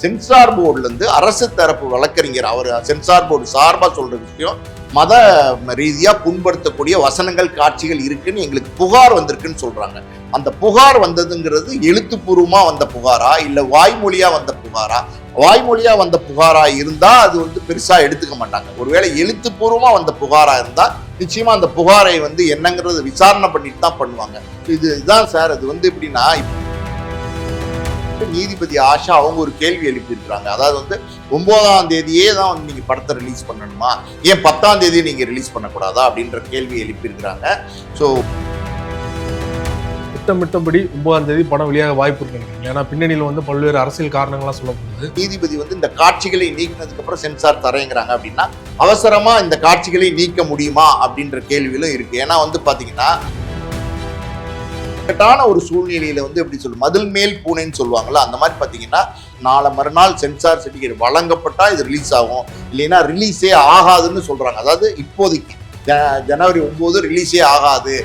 Sensor போர்டுல இருந்து அரசு தரப்பு வழக்கறிஞர் அவர் சென்சார் போர்டு சார்பா சொல்ற விஷயம் மத ரீதியா புண்படுத்தக்கூடிய வசனங்கள் காட்சிகள் இருக்குன்னு எங்களுக்கு புகார் வந்திருக்குன்னு சொல்றாங்க. அந்த புகார் வந்ததுங்கிறது எழுத்துப்பூர்வமா வந்த புகாரா இல்ல வாய்மொழியா வந்த புகாரா? வாய்மொழியா வந்த புகாரா இருந்தா அது பெருசா எடுத்துக்க மாட்டாங்க. ஒருவேளை எழுத்துப்பூர்வமா வந்த புகாரா இருந்தா நிச்சயமா அந்த புகாரை என்னங்கிறது விசாரணை பண்ணிட்டு தான் பண்ணுவாங்க. இதுதான் சார். அது எப்படின்னா, நீதிபதி ஆஷா அவங்க ஒரு கேள்வி எழுப்பியிருக்கிறாங்க. அதாவது 9ஆம் தேதியே தான் நீங்க படத்தை ரிலீஸ் பண்ணணுமா, ஏன் 10ஆம் தேதி நீங்க ரிலீஸ் பண்ணக்கூடாதா அப்படின்ற கேள்வி எழுப்பியிருக்கிறாங்க. ஸோ திட்டமிட்டபடி 9ஆம் தேதி படம் வெளியாக வாய்ப்பு இருக்கு. ஏன்னா பின்னணியில் பல்வேறு அரசியல் காரணங்கள்லாம் சொல்லப்படுது. நீதிபதி இந்த காட்சிகளை நீக்கினதுக்கு அப்புறம் சென்சார் தரேங்கிறாங்க அப்படின்னா அவசரமா இந்த காட்சிகளை நீக்க முடியுமா அப்படின்ற கேள்வியிலும் இருக்கு. ஏன்னா பாத்தீங்கன்னா ஒரு சூழ்நிலையில எப்படி மதில் மேல் பூனைன்னு சொல்லுவாங்கல்ல, அந்த மாதிரி பாத்தீங்கன்னா நாளை மறுநாள் சென்சார் சர்டிபிகேட் வழங்கப்பட்டா இது ரிலீஸ் ஆகும், இல்லைன்னா ரிலீஸே ஆகாதுன்னு சொல்றாங்க. அதாவது இப்போதைக்கு ஜனவரி 9 ரிலீஸே ஆகாது.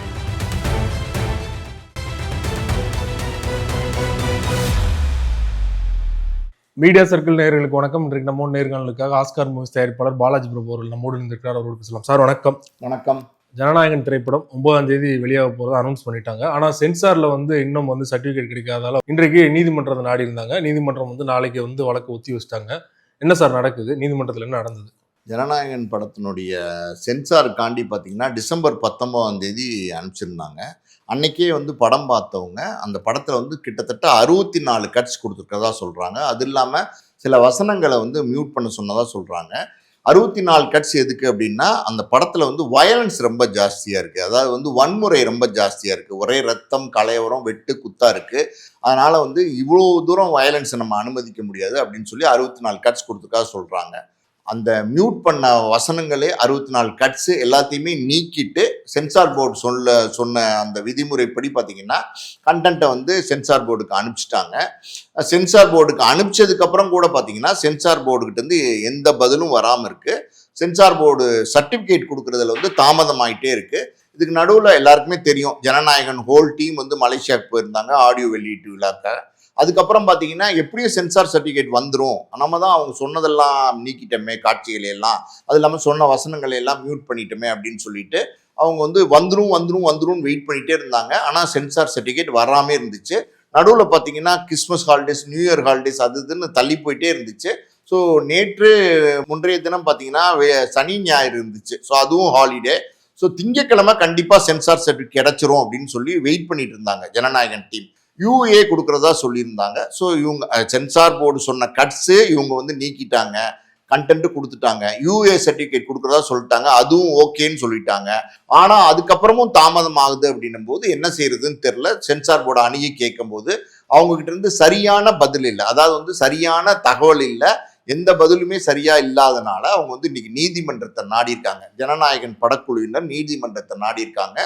மீடியா சர்க்கிள் நேயர்களுக்கு வணக்கம். இன்றைக்கு நம்ம நேர்காணலுக்காக ஆஸ்கார் மூவிஸ் தயாரிப்பாளர் பாலாஜி பிரபு அவர்கள் நம்மோடு இருந்திருக்கிறார். அவரோடு பேசலாம். சார் வணக்கம். வணக்கம். ஜனநாயகன் திரைப்படம் 9ஆம் தேதி வெளியாக போகிறத அனௌன்ஸ் பண்ணிட்டாங்க. ஆனால் சென்சாரில் இன்னும் சர்டிஃபிகேட் கிடைக்காதால இன்றைக்கு நீதிமன்றத்தை நாடி இருந்தாங்க. நீதிமன்றம் நாளைக்கு வழக்கு ஒத்தி வச்சிட்டாங்க. என்ன சார் நடக்குது? நீதிமன்றத்தில் என்ன நடந்தது? ஜனநாயகன் படத்தினுடைய சென்சாருக்காண்டி பார்த்தீங்கன்னா டிசம்பர் 19ஆம் தேதி அனுப்பிச்சிருந்தாங்க. அன்னைக்கே படம் பார்த்தவங்க அந்த படத்தில் கிட்டத்தட்ட 64 கட்ஸ் கொடுத்துருக்கதா சொல்கிறாங்க. அது இல்லாமல் சில வசனங்களை மியூட் பண்ண சொன்னதாக சொல்கிறாங்க. 64 கட்ஸ் எதுக்கு அப்படின்னா, அந்த படத்தில் வயலன்ஸ் ரொம்ப ஜாஸ்தியாக இருக்குது. அதாவது வன்முறை ரொம்ப ஜாஸ்தியாக இருக்குது. ஒரே ரத்தம், கலைவரம், வெட்டு, குத்தா இருக்குது. அதனால் இவ்வளோ தூரம் வயலன்ஸை நம்ம அனுமதிக்க முடியாது அப்படின்னு சொல்லி 64 கட்ஸ் கொடுத்துருக்காக சொல்கிறாங்க. அந்த மியூட் பண்ண வசனங்களே 64 கட்ஸு எல்லாத்தையுமே நீக்கிட்டு சென்சார் போர்டு சொன்ன அந்த விதிமுறைப்படி பார்த்தீங்கன்னா கண்டென்ட்டை சென்சார் போர்டுக்கு அனுப்பிச்சிட்டாங்க. சென்சார் போர்டுக்கு அனுப்பிச்சதுக்கப்புறம் கூட பார்த்தீங்கன்னா சென்சார் போர்டுகிட்டேருந்து எந்த பதிலும் வராமல் இருக்குது. சென்சார் போர்டு சர்டிஃபிகேட் கொடுக்குறதுல தாமதம் ஆகிட்டே இருக்குது. இதுக்கு நடுவில் எல்லாருக்குமே தெரியும், ஜனநாயகன் ஹோல் டீம் மலேசியாவுக்கு போயிருந்தாங்க ஆடியோ வெளியீட்டு விழாக்க. அதுக்கப்புறம் பார்த்தீங்கன்னா எப்படியும் சென்சார் சர்டிஃபிகேட் வந்துடும், நம்ம தான் அவங்க சொன்னதெல்லாம் நீக்கிட்டோமே, காட்சிகளை எல்லாம், அது இல்லாமல் சொன்ன வசனங்களை எல்லாம் மியூட் பண்ணிட்டோமே அப்படின்னு சொல்லிட்டு அவங்க வந்துடும் வெயிட் பண்ணிகிட்டே இருந்தாங்க. ஆனால் சென்சார் சர்டிஃபிகேட் வராமல் இருந்துச்சு. நடுவில் பார்த்தீங்கன்னா Christmas holidays, new year holidays அது இதுன்னு தள்ளி போயிட்டே இருந்துச்சு. ஸோ நேற்று முன்றைய தினம் பார்த்தீங்கன்னா சனி ஞாயிறு இருந்துச்சு. ஸோ அதுவும் ஹாலிடே. ஸோ திங்கட்கிழமை கண்டிப்பாக சென்சார் சர்டிஃபிகேட் கிடைச்சிரும் அப்படின்னு சொல்லி வெயிட் பண்ணிட்டு இருந்தாங்க ஜனநாயகன் டீம். யூஏ கொடுக்குறதா சொல்லியிருந்தாங்க. ஸோ இவங்க சென்சார் போர்டு சொன்ன கட்ஸு இவங்க நீக்கிட்டாங்க, கண்டென்ட் கொடுத்துட்டாங்க. யூஏ சர்டிஃபிகேட் கொடுக்குறதா சொல்லிட்டாங்க, அதுவும் ஓகேன்னு சொல்லிட்டாங்க. ஆனால் அதுக்கப்புறமும் தாமதம் ஆகுது அப்படின்னும் போது என்ன செய்யறதுன்னு தெரியல. சென்சார் போர்டு அணுகி கேட்கும் போது அவங்ககிட்ட இருந்து சரியான பதில் இல்லை, அதாவது சரியான தகவல் இல்லை, எந்த பதிலுமே சரியா இல்லாதனால அவங்க இன்னைக்கு நீதிமன்றத்தை நாடியிருக்காங்க. ஜனநாயகன் படக்குழுவினர் நீதிமன்றத்தை நாடியிருக்காங்க.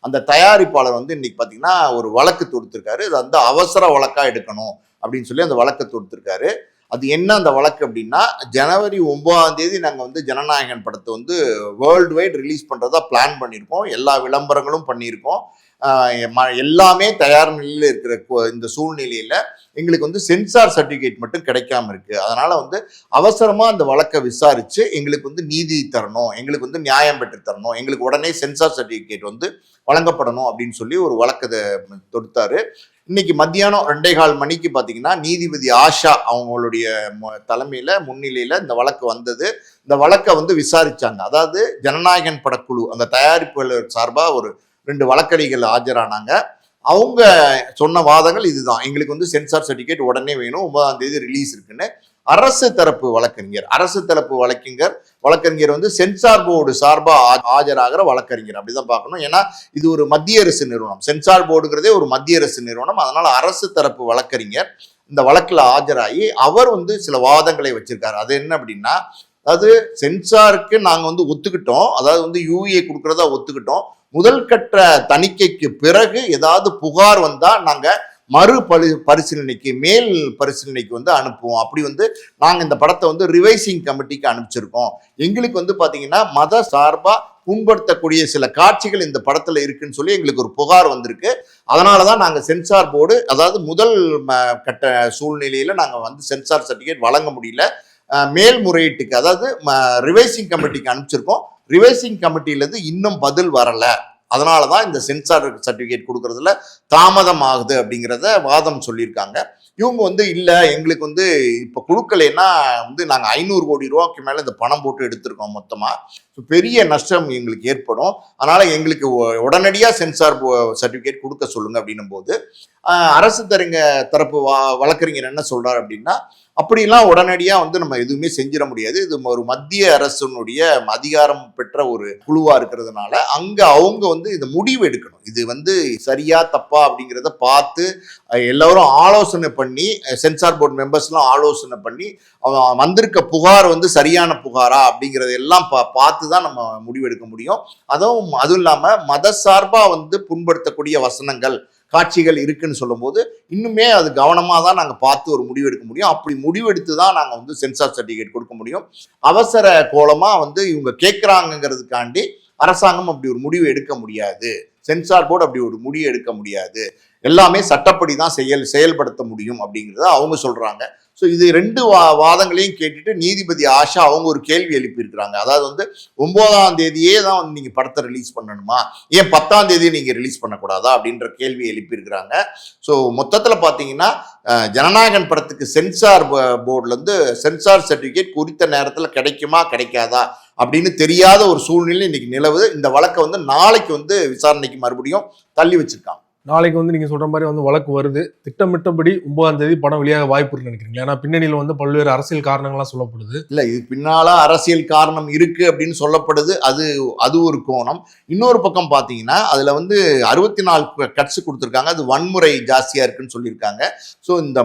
அந்த தயாரிப்பாளர் இன்னைக்கு பார்த்தீங்கன்னா ஒரு வழக்கு தொடுத்திருக்காரு. அது அவசர வழக்கா எடுக்கணும் அப்படின்னு சொல்லி அந்த வழக்கை தொடுத்திருக்காரு. அது என்ன அந்த வழக்கு அப்படின்னா, ஜனவரி 9ஆம் தேதி நாங்கள் ஜனநாயகன் படத்தை வேர்ல்டு வைட் ரிலீஸ் பண்ணுறதா பிளான் பண்ணியிருக்கோம். எல்லா விளம்பரங்களும் பண்ணியிருக்கோம். எல்லாமே தயார் நிலையில் இருக்கிற இந்த சூழ்நிலையில் எங்களுக்கு சென்சார் சர்டிஃபிகேட் மட்டும் கிடைக்காம இருக்கு. அதனால அவசரமா அந்த வழக்கை விசாரிச்சு எங்களுக்கு நீதி தரணும், எங்களுக்கு நியாயம் பெற்று தரணும், எங்களுக்கு உடனே சென்சார் சர்டிஃபிகேட் வழங்கப்படணும் அப்படின்னு சொல்லி ஒரு வழக்கத்தை தொடுத்தாரு. இன்னைக்கு மத்தியானம் 2:15 மணிக்கு பார்த்தீங்கன்னா நீதிபதி ஆஷா அவங்களுடைய தலைமையில முன்னிலையில இந்த வழக்கு வந்தது. இந்த வழக்கை விசாரிச்சாங்க. அதாவது ஜனநாயகன் படக்குழு அந்த தயாரிப்பாளர் சார்பா ஒரு 2 வழக்கறிஞர்கள் ஆஜரானாங்க. அவங்க சொன்ன வாதங்கள் இதுதான், எங்களுக்கு சென்சார் சர்டிஃபிகேட் உடனே வேணும், 9ஆம் தேதி ரிலீஸ் இருக்குன்னு. அரசு தரப்பு வழக்கறிஞர் சென்சார் போர்டு சார்பா ஆஜராகிற வழக்கறிஞர் அப்படிதான் பார்க்கணும். ஏன்னா இது ஒரு மத்திய அரசு நிறுவனம், சென்சார் போர்டுங்கிறதே ஒரு மத்திய அரசு நிறுவனம். அதனால அரசு தரப்பு வழக்கறிஞர் இந்த வழக்குல ஆஜராகி அவர் சில வாதங்களை வச்சிருக்காரு. அது என்ன அப்படின்னா, அதாவது சென்சாருக்கு நாங்க ஒத்துக்கிட்டோம், அதாவது யூஏ கொடுக்கறதா ஒத்துக்கிட்டோம். முதல் கட்ட தணிக்கைக்கு பிறகு ஏதாவது புகார் வந்தா நாங்க மறு பரிசீலனைக்கு மேல் பரிசீலனைக்கு அனுப்புவோம். அப்படி நாங்க இந்த படத்தை ரிவைசிங் கமிட்டிக்கு அனுப்பிச்சிருக்கோம். எங்களுக்கு பாத்தீங்கன்னா மத சார்பா புண்படுத்தக்கூடிய சில காட்சிகள் இந்த படத்துல இருக்குன்னு சொல்லி எங்களுக்கு ஒரு புகார் வந்திருக்கு. அதனாலதான் நாங்க சென்சார் போர்டு, அதாவது முதல் கட்ட சூழ்நிலையில நாங்க வந்து சென்சார் சர்டிபிகேட் வழங்க முடியல. மேல்முறையீட்டுக்கு, அதாவது ரிவைசிங் கமிட்டிக்கு அனுப்பிச்சிருக்கோம். ரிவைசிங் கமிட்டியிலேருந்து இன்னும் பதில் வரல. அதனால தான் இந்த சென்சார் சர்டிஃபிகேட் கொடுக்கறதுல தாமதம் ஆகுது அப்படிங்கிறத வாதம் சொல்லியிருக்காங்க. இவங்க வந்து இல்லை, எங்களுக்கு வந்து இப்போ கொடுக்கலைன்னா வந்து நாங்கள் 500 கோடி ரூபாய்க்கு மேலே இந்த பணம் போட்டு எடுத்திருக்கோம் மொத்தமாக. ஸோ பெரிய நஷ்டம் எங்களுக்கு ஏற்படும். அதனால் எங்களுக்கு உடனடியாக சென்சார் சர்டிஃபிகேட் கொடுக்க சொல்லுங்க அப்படின்னும் போது அரசு தரப்பு வழக்கறிஞர் என்ன சொல்கிறார் அப்படின்னா, அப்படிலாம் உடனடியாக வந்து நம்ம எதுவுமே செஞ்சிட முடியாது. இது ஒரு மத்திய அரசுனுடைய அதிகாரம் பெற்ற ஒரு குழுவாக இருக்கிறதுனால அங்கே அவங்க வந்து இதை முடிவு எடுக்கணும். இது வந்து சரியா தப்பா அப்படிங்கிறத பார்த்து எல்லாரும் ஆலோசனை பண்ணி, சென்சார் போர்டு மெம்பர்ஸ்லாம் ஆலோசனை பண்ணி வந்திருக்க புகார் வந்து சரியான புகாரா அப்படிங்கிறத எல்லாம் பார்த்து தான் நம்ம முடிவெடுக்க முடியும். அதுவும் இல்லாமல் மத சார்பாக வந்து புண்படுத்தக்கூடிய வசனங்கள், காட்சிகள் இருக்குன்னு சொல்லும்போது இன்னுமே அது கவனமாக தான் நாங்கள் பார்த்து ஒரு முடிவு எடுக்க முடியும். அப்படி முடிவெடுத்து தான் நாங்கள் வந்து சென்சார் சர்டிஃபிகேட் கொடுக்க முடியும். அவசர கோலமாக வந்து இவங்க கேட்குறாங்கிறதுக்காண்டி அரசாங்கம் அப்படி ஒரு முடிவு எடுக்க முடியாது. சென்சார் போர்டு அப்படி ஒரு முடிவு எடுக்க முடியாது. எல்லாமே சட்டப்படி தான் செயல்படுத்த முடியும் அப்படிங்கிறத அவங்க சொல்றாங்க. ஸோ இது 2 வாதங்களையும் கேட்டுட்டு நீதிபதி ஆஷா அவங்க ஒரு கேள்வி எழுப்பியிருக்கிறாங்க. அதாவது வந்து 9ஆம் தேதியே தான் வந்து நீங்க படத்தை ரிலீஸ் பண்ணணுமா, ஏன் 10ஆம் தேதியை நீங்க ரிலீஸ் பண்ணக்கூடாதா அப்படின்ற கேள்வி எழுப்பியிருக்கிறாங்க. ஸோ மொத்தத்தில் பார்த்தீங்கன்னா ஜனநாயகன் படத்துக்கு சென்சார் போர்டுல இருந்து சென்சார் சர்டிஃபிகேட் குறித்த நேரத்தில் கிடைக்குமா கிடைக்காதா அப்படின்னு தெரியாத ஒரு சூழ்நிலை இன்னைக்கு நிலவுது. இந்த வழக்கை வந்து நாளைக்கு வந்து விசாரணைக்கு மறுபடியும் தள்ளி வச்சிருக்காங்க. நாளைக்கு வந்து நீங்க சொல்ற மாதிரி வந்து வழக்கு வருது. திட்டமிட்டபடி 9ஆம் தேதி படம் வெளியாக வாய்ப்பு இருக்குன்னு நினைக்கிறீங்களா? ஏன்னா பின்னணியில் வந்து பல்வேறு அரசியல் காரணங்கள்லாம் சொல்லப்படுது. இல்ல, இது பின்னால அரசியல் காரணம் இருக்கு அப்படின்னு சொல்லப்படுது. அது ஒரு கோணம். இன்னொரு பக்கம் பாத்தீங்கன்னா அதுல வந்து 64 கட்ஸ் கொடுத்துருக்காங்க. அது வன்முறை ஜாஸ்தியா இருக்குன்னு சொல்லியிருக்காங்க. ஸோ இந்த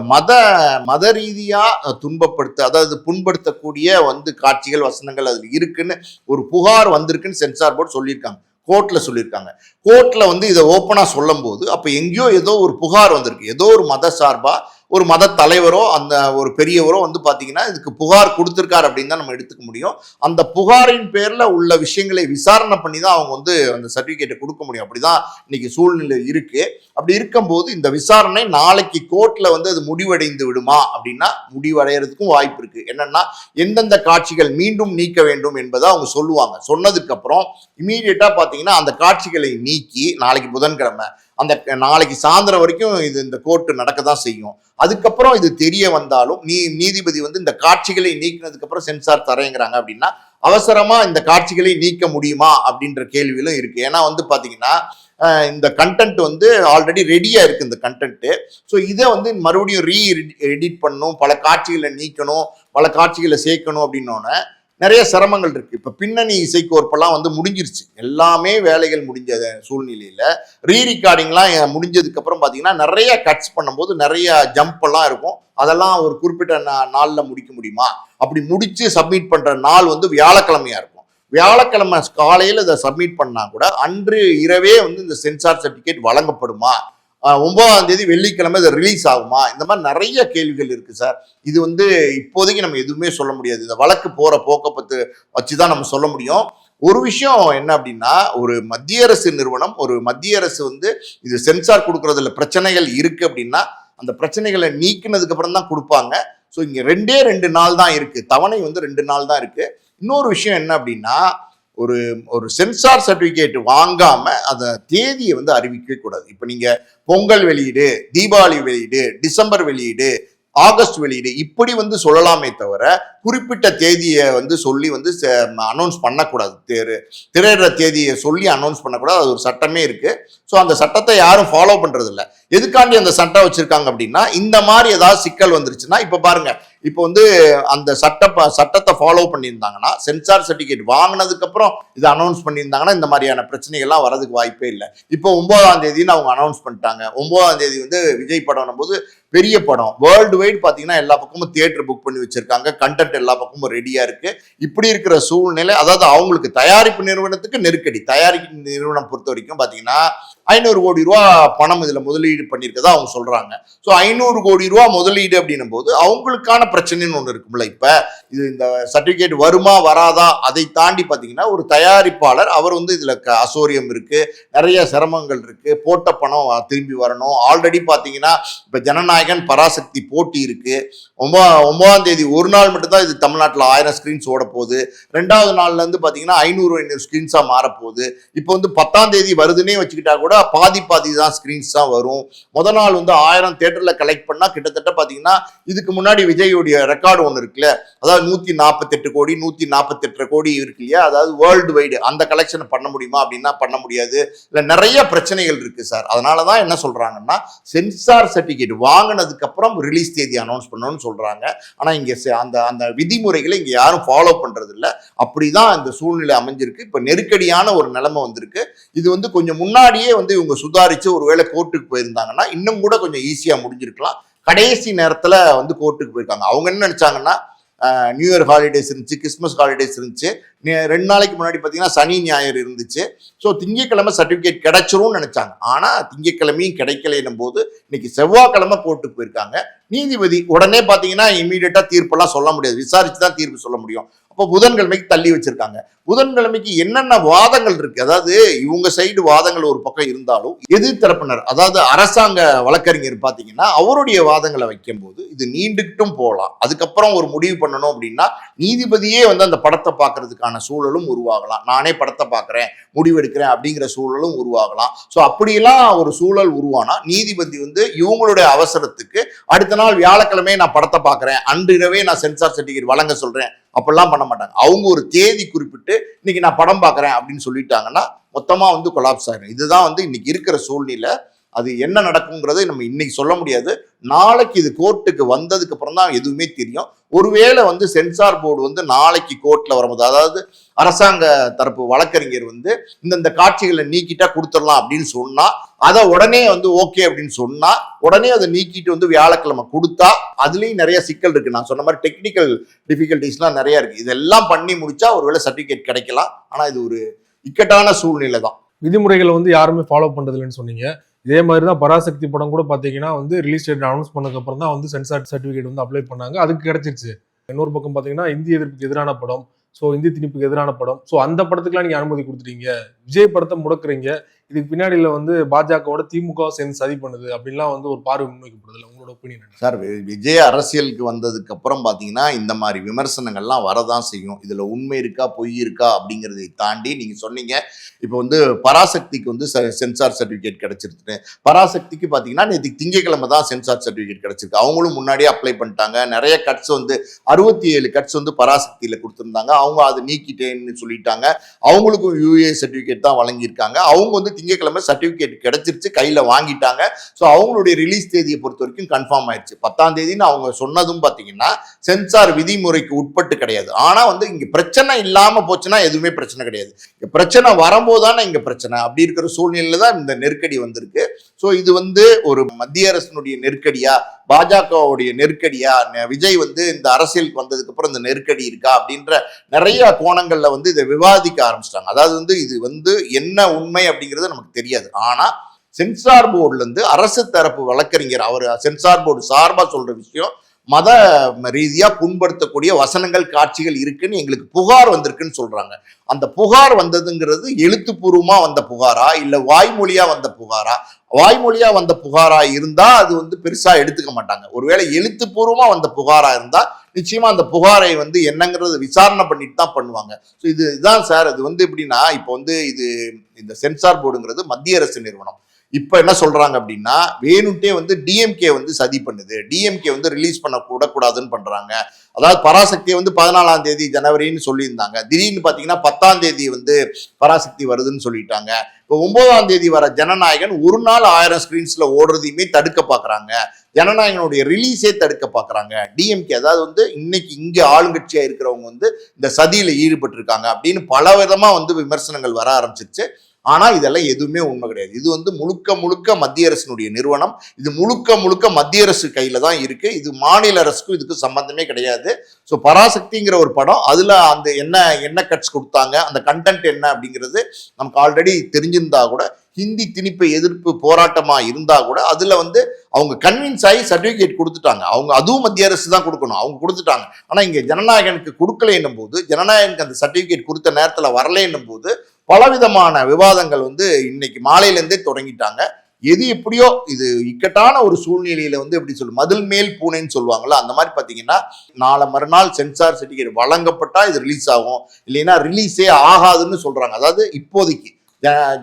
மத ரீதியா துன்பப்படுத்த, அதாவது புண்படுத்தக்கூடிய வந்து காட்சிகள், வசனங்கள் அதுல இருக்குன்னு ஒரு புகார் வந்திருக்குன்னு சென்சார் போர்டு சொல்லியிருக்காங்க. கோர்ட்ல சொல்லியிருக்காங்க. கோர்ட்ல வந்து இதை ஓப்பனா சொல்லும் போது அப்ப எங்கேயோ ஏதோ ஒரு புகார் வந்திருக்கு. ஏதோ ஒரு மத சார்பா ஒரு மத தலைவரோ அந்த ஒரு பெரியவரோ வந்து பாத்தீங்கன்னா இதுக்கு புகார் கொடுத்திருக்காரு அப்படின்னு தான் நம்ம எடுத்துக்க முடியும். அந்த புகாரின் பேர்ல உள்ள விஷயங்களை விசாரணை பண்ணி தான் அவங்க வந்து அந்த சர்டிபிகேட்டை கொடுக்க முடியும். அப்படிதான் இன்னைக்கு சூழ்நிலை இருக்கு. அப்படி இருக்கும்போது இந்த விசாரணை நாளைக்கு கோர்ட்ல வந்து அது முடிவடைந்து விடுமா அப்படின்னா முடிவடைகிறதுக்கும் வாய்ப்பு இருக்கு. என்னன்னா எந்தெந்த காட்சிகள் மீண்டும் நீக்க வேண்டும் என்பதை அவங்க சொல்லுவாங்க. சொன்னதுக்கு அப்புறம் இமீடியட்டா பாத்தீங்கன்னா அந்த காட்சிகளை நீக்கி நாளைக்கு புதன்கிழமை அந்த நாளைக்கு சாயந்தரம் வரைக்கும் இது இந்த கோர்ட்டு நடக்க தான் செய்யும். அதுக்கப்புறம் இது தெரிய வந்தாலும் நீதிபதி வந்து இந்த காட்சிகளை நீக்கினதுக்கு அப்புறம் சென்சார் தரேங்கிறாங்க அப்படின்னா அவசரமா இந்த காட்சிகளை நீக்க முடியுமா அப்படின்ற கேள்வியிலும் இருக்கு. ஏன்னா வந்து பாத்தீங்கன்னா இந்த கண்டென்ட் வந்து ஆல்ரெடி ரெடியா இருக்கு இந்த கண்டென்ட். ஸோ இதை வந்து மறுபடியும் எடிட் பண்ணணும், பல காட்சிகளை நீக்கணும், பல காட்சிகளை சேர்க்கணும் அப்படின்னோன்னு நிறைய சிரமங்கள் இருக்கு. இப்ப பின்னணி இசைக்கோர்ப்பெல்லாம் வந்து முடிஞ்சிருச்சு. எல்லாமே வேலைகள் முடிஞ்ச சூழ்நிலையில ரீரிகார்டிங்லாம் முடிஞ்சதுக்கு அப்புறம் பாத்தீங்கன்னா நிறைய கட்ஸ் பண்ணும்போது நிறைய ஜம்ப் எல்லாம் இருக்கும். அதெல்லாம் ஒரு குறிப்பிட்ட நாள்ல முடிக்க முடியுமா? அப்படி முடிச்சு சப்மிட் பண்ற நாள் வந்து வியாழக்கிழமையா இருக்கும். வியாழக்கிழமை காலையில இதை சப்மிட் பண்ணா கூட அன்று இரவே வந்து இந்த சென்சார் சர்டிபிகேட் வழங்கப்படுமா? 9ஆம் தேதி வெள்ளிக்கிழமை இது ரிலீஸ் ஆகுமா? இந்த மாதிரி நிறைய கேள்விகள் இருக்கு சார். இது வந்து இப்போதைக்கு நம்ம எதுவுமே சொல்ல முடியாது. இந்த வழக்கு போற போக்க பத்து வச்சுதான் நம்ம சொல்ல முடியும். ஒரு விஷயம் என்ன அப்படின்னா, ஒரு மத்திய அரசு நிறுவனம், ஒரு மத்திய அரசு வந்து இது சென்சார் கொடுக்கறதுல பிரச்சனைகள் இருக்கு அப்படின்னா அந்த பிரச்சனைகளை நீக்கினதுக்கு அப்புறம் தான் கொடுப்பாங்க. ஸோ இங்க 2 நாள் தான் இருக்கு. தவணை வந்து 2 நாள் தான் இருக்கு. இன்னொரு விஷயம் என்ன அப்படின்னா, ஒரு சென்சார் சர்டிபிகேட் வாங்காம அந்த தேதியை வந்து அறிவிக்கவே கூடாது. இப்ப நீங்க பொங்கல் வெளியீடு, தீபாவளி வெளியீடு, டிசம்பர் வெளியீடு, ஆகஸ்ட் வெளியீடு இப்படி வந்து சொல்லலாமே தவிர குறிப்பிட்ட தேதியை வந்து சொல்லி வந்து அனௌன்ஸ் பண்ணக்கூடாது. திரையிடுற தேதியை சொல்லி அனௌன்ஸ் பண்ணக்கூடாது. அது ஒரு சட்டமே இருக்கு. ஸோ அந்த சட்டத்தை யாரும் ஃபாலோ பண்றது இல்லை. எதுக்காண்டி அந்த சட்டம் வச்சிருக்காங்க அப்படின்னா, இந்த மாதிரி ஏதாவது சிக்கல் வந்துருச்சுன்னா, இப்ப பாருங்க, இப்போ வந்து அந்த சட்டத்தை ஃபாலோ பண்ணியிருந்தாங்கன்னா, சென்சார் சர்டிபிகேட் வாங்கினதுக்கு அப்புறம் இதை அனௌன்ஸ் பண்ணியிருந்தாங்கன்னா இந்த மாதிரியான பிரச்சனைகள்லாம் வரதுக்கு வாய்ப்பே இல்லை. இப்போ 9ஆம் தேதின்னு அவங்க அனௌன்ஸ் பண்ணிட்டாங்க. 9ஆம் தேதி வந்து விஜய் படம் போது பெரிய படம், வேர்ல்டு வைட் பாத்தீங்கன்னா எல்லா பக்கமும் தியேட்டர் புக் பண்ணி வச்சிருக்காங்க. கண்டென்ட் எல்லா பக்கமும் ரெடியா இருக்கு. இப்படி இருக்கிற சூழ்நிலை, அதாவது அவங்களுக்கு தயாரிப்பு நிறுவனத்துக்கு நெருக்கடி. தயாரிப்பு நிறுவனம் பொறுத்த வரைக்கும் பாத்தீங்கன்னா 500 கோடி ரூபா பணம் இதுல முதலீடு பண்ணியிருக்கதா அவங்க சொல்றாங்க. ஸோ 500 கோடி ரூபா முதலீடு அப்படின்னும் போது அவங்களுக்கான பிரச்சனைன்னு ஒன்று இருக்கும்ல. இப்ப இது இந்த சர்டிபிகேட் வருமா வராதா அதை தாண்டி பாத்தீங்கன்னா ஒரு தயாரிப்பாளர் அவர் வந்து இதுல அசோரியம் இருக்கு, நிறைய சிரமங்கள் இருக்கு, போட்ட பணம் திரும்பி வரணும். ஆல்ரெடி பாத்தீங்கன்னா இப்ப ஜனநாயகன் பராசக்தி போட்டி இருக்கு. 9ஆம் தேதி ஒரு நாள் மட்டும்தான் இது தமிழ்நாட்டில் 1000 ஸ்கிரீன்ஸ் ஓட போகுது. 2வது நாள்ல இருந்து பாத்தீங்கன்னா 500 ஸ்கிரீன்ஸா மாறப்போகுது. இப்போ வந்து 10ஆம் தேதி வருதுன்னே வச்சுக்கிட்டா கூட பாதி தான் ஸ்கிரீன்ஸ் தான் வரும். முத நாள் வந்து 1000 தியேட்டர்ல கலெக்ட் பண்ணா கிட்டத்தட்ட பாத்தீங்கன்னா இதுக்கு முன்னாடி விஜயோடைய ரெக்கார்டு ஒன்று இருக்குல்ல, அதாவது 148 கோடி 148 கோடி இருக்கு இல்லையா, அதாவது வேர்ல்டு வைடு அந்த கலெக்ஷன் பண்ண முடியுமா அப்படின்னா பண்ண முடியாது. இல்ல நிறைய பிரச்சனைகள் இருக்கு சார். அதனாலதான் என்ன சொல்றாங்கன்னா சென்சார் சர்டிபிகேட் வாங்கினதுக்கு அப்புறம் ரிலீஸ் தேதி அனௌன்ஸ் பண்ணணும்னு சொல்றாங்க. ஆனா இங்க அந்த அந்த விதிமுறைகளை இங்க யாரும் ஃபாலோ பண்றது இல்ல. அப்படிதான் இந்த சூழ்நிலை அமைஞ்சிருக்கு. இப்ப நெருக்கடியான ஒரு நிலைமை வந்திருக்கு. இது வந்து கொஞ்சம் முன்னாடியே வந்து இவங்க சுதாரிச்சு ஒருவேளை கோர்ட்டுக்கு போயிருந்தாங்கன்னா இன்னும் கூட கொஞ்சம் ஈஸியா முடிஞ்சிருக்கலாம். கடைசி நேரத்துல வந்து கோர்ட்டுக்கு போயிருக்காங்க. அவங்க என்ன நினைச்சாங்கன்னா நியூ இயர் ஹாலிடேஸ் இருந்துச்சு, கிறிஸ்மஸ் ஹாலிடேஸ் இருந்துச்சு, 2 நாளைக்கு முன்னாடி பார்த்தீங்கன்னா சனி ஞாயிறு இருந்துச்சு. ஸோ திங்கக்கிழமை சர்டிஃபிகேட் கிடைச்சிரும்னு நினைச்சாங்க. ஆனால் திங்கக்கிழமையும் கிடைக்கலைன்னும் போது இன்னைக்கு செவ்வாய்க்கிழமை கோர்ட்டுக்கு போயிருக்காங்க. நீதிபதி உடனே பார்த்தீங்கன்னா இமீடியட்டா தீர்ப்பெல்லாம் சொல்ல முடியாது, விசாரிச்சு தான் தீர்ப்பு சொல்ல முடியும். அப்போ புதன்கிழமைக்கு தள்ளி வச்சிருக்காங்க. புதன்கிழமைக்கு என்னென்ன வாதங்கள் இருக்கு, அதாவது இவங்க சைடு வாதங்கள் ஒரு பக்கம் இருந்தாலும் எதிர்த்தரப்பினர் அதாவது அரசாங்க வழக்கறிஞர் பார்த்தீங்கன்னா அவருடைய வாதங்களை வைக்கும் போது இது நீண்டுகிட்டும் போகலாம். அதுக்கப்புறம் ஒரு முடிவு பண்ணணும் அப்படின்னா நீதிபதியே வந்து அந்த படத்தை பார்க்கறதுக்கான சூழலும் உருவாகலாம். நானே படத்தை பார்க்குறேன் முடிவெடுக்கிறேன் அப்படிங்கிற சூழலும் உருவாகலாம். ஸோ அப்படியெல்லாம் ஒரு சூழல் உருவானா நீதிபதி வந்து இவங்களுடைய அவசரத்துக்கு அடுத்த நாள் வியாழக்கிழமை நான் படத்தை பார்க்குறேன், அன்றிரவே நான் சென்சார் சர்டிஃபிகேட் வழங்க சொல்றேன் அப்படிலாம் பண்ண மாட்டாங்க. அவங்க ஒரு தேதி குறிப்பிட்டு இன்னைக்கு நான் படம் பார்க்குறேன் அப்படின்னு சொல்லிட்டாங்கன்னா மொத்தமா வந்து கொலாப்ஸ் ஆகிடும். இதுதான் வந்து இன்னைக்கு இருக்கிற சூழ்நிலை. அது என்ன நடக்குங்கிறத நம்ம இன்னைக்கு சொல்ல முடியாது. நாளைக்கு இது கோர்ட்டுக்கு வந்ததுக்கு அப்புறம் தான் எதுவுமே தெரியும். ஒருவேளை வந்து சென்சார் போர்டு வந்து நாளைக்கு கோர்ட்ல வரும்போது, அதாவது அரசாங்க தரப்பு வழக்கறிஞர் வந்து இந்த காட்சிகளை நீக்கிட்டா கொடுத்துடலாம் அப்படின்னு சொன்னா, அதை உடனே வந்து ஓகே அப்படின்னு சொன்னா உடனே அதை நீக்கிட்டு வந்து வியாழக்கிழமை கொடுத்தா அதுலயும் நிறைய சிக்கல் இருக்கு. நான் சொன்ன மாதிரி டெக்னிக்கல் டிஃபிகல்டிஸ்லாம் நிறைய இருக்கு. இதெல்லாம் பண்ணி முடிச்சா ஒருவேளை சர்டிபிகேட் கிடைக்கலாம். ஆனா இது ஒரு இக்கட்டான சூழ்நிலை தான். விதிமுறைகளை வந்து யாருமே ஃபாலோ பண்றது இல்லைன்னு சொன்னீங்க. இதே மாதிரி தான் பராசக்தி படம் கூட பார்த்தீங்கன்னா வந்து ரிலீஸ் டேட் அனௌன்ஸ் பண்ணதுக்கு அப்புறம் தான் வந்து சென்சார் சர்டிஃபிகேட் வந்து அப்ளை பண்ணாங்க. அதுக்கு கிடைச்சிருச்சு. இன்னொரு பக்கம் பார்த்தீங்கன்னா இந்திய எதிர்ப்புக்கு எதிரான படம், ஸோ இந்திய திணிப்புக்கு எதிரான படம், ஸோ அந்த படத்துக்குலாம் நீங்க அனுமதி கொடுத்துட்டீங்க, விஜய் படத்தை முடக்குறீங்க, இதுக்கு பின்னாடியில வந்து பாஜகவோட திமுக சேர்ந்து சதி பண்ணுது அப்படின்லாம் வந்து ஒரு பார்வை முன்வைக்கப்படுது. உங்களோட ஒப்பீனியன் சார்? விஜய் அரசியலுக்கு வந்ததுக்கு அப்புறம் பாத்தீங்கன்னா இந்த மாதிரி விமர்சனங்கள்லாம் வரதான் செய்யும். இதுல உண்மை இருக்கா பொய் இருக்கா அப்படிங்கிறதை தாண்டி நீங்க சொன்னீங்க இப்போ வந்து பராசக்திக்கு வந்து சென்சார் சர்டிபிகேட் கிடைச்சிருக்கு. பராசக்திக்கு பாத்தீங்கன்னா நேற்று திங்கக்கிழமை தான் சென்சார் சர்டிபிகேட் கிடைச்சிருக்கு. அவங்களும் முன்னாடியே அப்ளை பண்ணிட்டாங்க. நிறைய கட்ஸ் வந்து 67 கட்ஸ் வந்து பராசக்தியில கொடுத்துருந்தாங்க. அவங்க அதை நீக்கிட்டேன்னு சொல்லிட்டாங்க. அவங்களுக்கும் யூஏ சர்டிபிகேட் தான் வழங்கியிருக்காங்க. அவங்க வந்து திங்கக்கிழமை சர்டிபிகேட் கிடைச்சிருச்சு, கையில வாங்கிட்டாங்க. ஸோ அவங்களுடைய ரிலீஸ் தேதியை பொறுத்த வரைக்கும் கன்ஃபார்ம் ஆயிடுச்சு. 10ஆம் தேதின்னு அவங்க சொன்னதும் பாத்தீங்கன்னா சென்சார் விதிமுறைக்கு உட்பட்டு கிடையாது. ஆனா வந்து இங்க பிரச்சனை இல்லாம போச்சுன்னா எதுவுமே பிரச்சனை கிடையாது. பிரச்சனை வரும்போதுதானே இங்க பிரச்சனை. அப்படி இருக்கிற சூழ்நிலையில தான் இந்த நெருக்கடி வந்திருக்கு. ஸோ இது வந்து ஒரு மத்திய அரசினுடைய நெருக்கடியா, பாஜகவுடைய நெருக்கடியா, விஜய் வந்து இந்த அரசியலுக்கு வந்ததுக்கு அப்புறம் இந்த நெருக்கடி இருக்கா அப்படின்ற நிறைய கோணங்கள்ல வந்து இதை விவாதிக்க ஆரம்பிச்சிட்டாங்க. அதாவது வந்து இது வந்து என்ன உண்மை அப்படிங்கிறது நமக்கு தெரியாது. ஆனா சென்சார் போர்டுல இருந்து அரசு தரப்பு வழக்கறிஞர் அவர் சென்சார் போர்டு சார்பா சொல்ற விஷயம் மத ரீதியா புண்படுத்தக்கூடிய வசனங்கள் காட்சிகள் இருக்குன்னு எங்களுக்கு புகார் வந்திருக்குன்னு சொல்றாங்க. அந்த புகார் வந்ததுங்கிறது எழுத்துப்பூர்வமா வந்த புகாரா இல்ல வாய்மொழியா வந்த புகாரா? வாய்மொழியா வந்த புகாரா இருந்தா அது வந்து பெருசா எடுத்துக்க மாட்டாங்க. ஒருவேளை எழுத்துப்பூர்வமா வந்த புகாரா இருந்தா நிச்சயமா அந்த புகாரை வந்து என்னங்கிறது விசாரணை பண்ணிட்டு தான் பண்ணுவாங்க. ஸோ இதுதான் சார். இது வந்து எப்படின்னா இப்போ வந்து இந்த சென்சார் போர்டுங்கிறது மத்திய அரசு நிறுவனம். இப்ப என்ன சொல்றாங்க அப்படின்னா வேணும்ட்டே வந்து டிஎம்கே வந்து சதி பண்ணுது, டிஎம்கே வந்து ரிலீஸ் பண்ண கூடாதுன்னு பண்றாங்க. அதாவது பராசக்தியை வந்து 14ஆம் தேதி ஜனவரின்னு சொல்லியிருந்தாங்க. திடீர்னு பாத்தீங்கன்னா 10ஆம் தேதி வந்து பராசக்தி வருதுன்னு சொல்லிட்டாங்க. இப்போ 9ஆம் தேதி வர ஜனநாயகன் ஒரு நாள் 1000 ஸ்கிரீன்ஸ்ல ஓடுறதையுமே தடுக்க பாக்குறாங்க. ஜனநாயகனுடைய ரிலீஸே தடுக்க பாக்குறாங்க டிஎம்கே. அதாவது வந்து இன்னைக்கு இங்க ஆளுங்கட்சியா இருக்கிறவங்க வந்து இந்த சதியில ஈடுபட்டு இருக்காங்க அப்படின்னு பல விதமா வந்து விமர்சனங்கள் வர ஆரம்பிச்சிருச்சு. ஆனா இதெல்லாம் எதுவுமே உண்மை கிடையாது. இது வந்து முழுக்க முழுக்க மத்திய அரசினுடைய நிறுவனம். இது முழுக்க முழுக்க மத்திய அரசு கையில தான் இருக்கு. இது மாநில அரசுக்கும் இதுக்கு சம்பந்தமே கிடையாது. ஸோ பராசக்திங்கிற ஒரு படம், அதுல அந்த என்ன கட்ஸ் கொடுத்தாங்க, அந்த கண்டென்ட் என்ன அப்படிங்கிறது நமக்கு ஆல்ரெடி தெரிஞ்சிருந்தா கூட ஹிந்தி திணிப்பை எதிர்ப்பு போராட்டமா இருந்தா கூட அதுல வந்து அவங்க கன்வின்ஸ் ஆகி சர்டிபிகேட் கொடுத்துட்டாங்க. அவங்க அதுவும் மத்திய அரசு தான் கொடுக்கணும், அவங்க கொடுத்துட்டாங்க. ஆனா இங்க ஜனநாயகனுக்கு கொடுக்கல என்னும் போது, ஜனநாயகனுக்கு அந்த சர்டிபிகேட் கொடுத்த நேரத்துல வரல என்னும் போது பலவிதமான விவாதங்கள் வந்து இன்னைக்கு மாலையில இருந்தே தொடங்கிட்டாங்க. எது எப்படியோ இது இக்கட்டான ஒரு சூழ்நிலையில வந்து எப்படி சொல்லும், மதில் மேல் பூனைன்னு சொல்லுவாங்கல்ல, அந்த மாதிரி பாத்தீங்கன்னா நாளை மறுநாள் சென்சார் சர்டிபிகேட் வழங்கப்பட்டா இது ரிலீஸ் ஆகும், இல்லைன்னா ரிலீஸே ஆகாதுன்னு சொல்றாங்க. அதாவது இப்போதைக்கு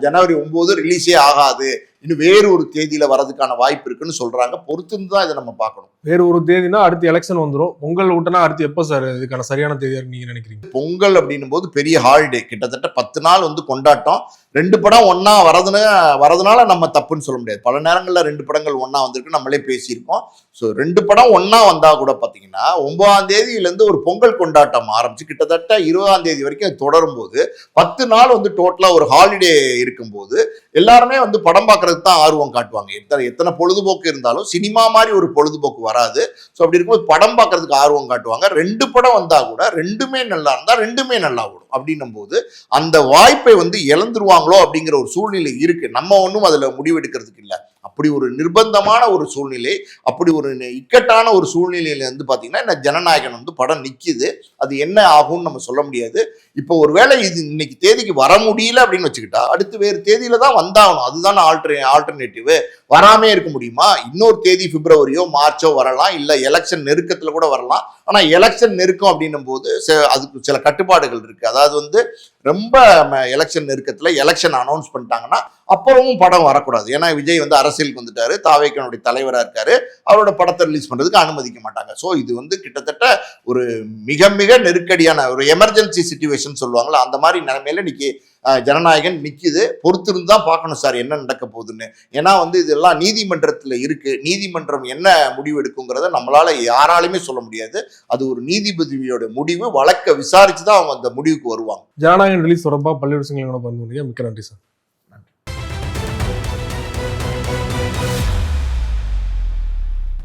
ஜனவரி 9 ரிலீஸே ஆகாது, இன்னும் வேறு ஒரு தேதியில வரதுக்கான வாய்ப்பு இருக்குன்னு சொல்றாங்க. பொறுத்துன்னு தான் இதை நம்ம பார்க்கணும். வேறு ஒரு தேதினா அடுத்து எலெக்ஷன் வந்துடும். பொங்கல் விட்டனா அடுத்து எப்போ சார் இதுக்கான சரியான தேதியா நீங்க நினைக்கிறீங்க? பொங்கல் அப்படின்னும் போது பெரிய ஹாலிடே, கிட்டத்தட்ட 10 நாள் வந்து கொண்டாட்டம். 2 படம் ஒன்னா வரதுனால நம்ம தப்புன்னு சொல்ல முடியாது. பல நேரங்கள்ல 2 படங்கள் ஒன்னா வந்திருக்கு, நம்மளே பேசியிருக்கோம். ஸோ 2 படம் ஒன்னா வந்தா கூட பாத்தீங்கன்னா 9ஆம் தேதியிலேருந்து ஒரு பொங்கல் கொண்டாட்டம் ஆரம்பிச்சு கிட்டத்தட்ட 20ஆம் தேதி வரைக்கும் அது தொடரும் போது 10 நாள் வந்து டோட்டலா ஒரு ஹாலிடே இருக்கும்போது எல்லாருமே வந்து படம் பார்க்கறதுக்கு தான் ஆர்வம் காட்டுவாங்க. எத்தனை பொழுதுபோக்கு இருந்தாலும் சினிமா மாதிரி ஒரு பொழுதுபோக்கு வராது. ஸோ அப்படி இருக்கும்போது படம் பார்க்கறதுக்கு ஆர்வம் காட்டுவாங்க. 2 படம் வந்தா கூட 2மே நல்லா இருந்தா 2மே நல்லா ஓடும். அப்படின்னும் போது அந்த வாய்ப்பை வந்து இழந்துருவாங்களோ அப்படிங்கிற ஒரு சூழ்நிலை இருக்கு. நம்ம ஒன்றும் அதுல முடிவெடுக்கிறதுக்கு இல்லை. அப்படி ஒரு நிர்பந்தமான ஒரு சூழ்நிலை, அப்படி ஒரு இக்கட்டான ஒரு சூழ்நிலையில வந்து பாத்தீங்கன்னா இந்த ஜனநாயகன் வந்து படம் நிக்குது. அது என்ன ஆகும்னு நம்ம சொல்ல முடியாது. இப்போ ஒருவேளை இது இன்னைக்கு தேதிக்கு வர முடியல அப்படின்னு வச்சுக்கிட்டா அடுத்து வேறு தேதியில தான் வந்தாகணும். அதுதான் ஆல்டர்னேட்டிவ். வராமே இருக்க முடியுமா? இன்னொரு தேதி பிப்ரவரியோ மார்ச்சோ வரலாம், இல்ல எலெக்ஷன் நெருக்கத்துல கூட வரலாம். ஆனா எலெக்ஷன் நெருக்கம் அப்படின்னும் போது அதுக்கு சில கட்டுப்பாடுகள் இருக்கு. அதாவது வந்து ரொம்ப எலெக்ஷன் நெருக்கத்துல எலெக்ஷன் அனௌன்ஸ் பண்ணிட்டாங்கன்னா அப்புறமும் படம் வரக்கூடாது. ஏன்னா விஜய் வந்து அரசியலுக்கு வந்துட்டாரு, தாவேக்கனுடைய தலைவரா இருக்காரு, அவரோட படத்தை ரிலீஸ் பண்றதுக்கு அனுமதிக்க மாட்டாங்க. ஸோ இது வந்து கிட்டத்தட்ட ஒரு மிக மிக நெருக்கடியான ஒரு எமர்ஜென்சி சிச்சுவேஷன் சொல்லுவாங்களா, அந்த மாதிரி நிலைமையில இன்னைக்கு ஜனநாயகன் நிக்குது. பொறுத்திருந்து தான் பார்க்கணும் சார் என்ன நடக்க போகுதுன்னு. ஏன்னா வந்து இதெல்லாம் நீதிமன்றத்துல இருக்கு. நீதிமன்றம் என்ன முடிவு எடுக்குங்கிறத நம்மளால யாராலுமே சொல்ல முடியாது. அது ஒரு நீதிபதியோட முடிவு. வழக்க விசாரிச்சு தான் அவங்க அந்த முடிவுக்கு வருவாங்க. ஜனநாயகன் ரிலீஸ் தொடர்பாக பல்வேறு விஷயங்களை பகிர்ந்து கொண்டீங்க. மிக்க நன்றி சார்.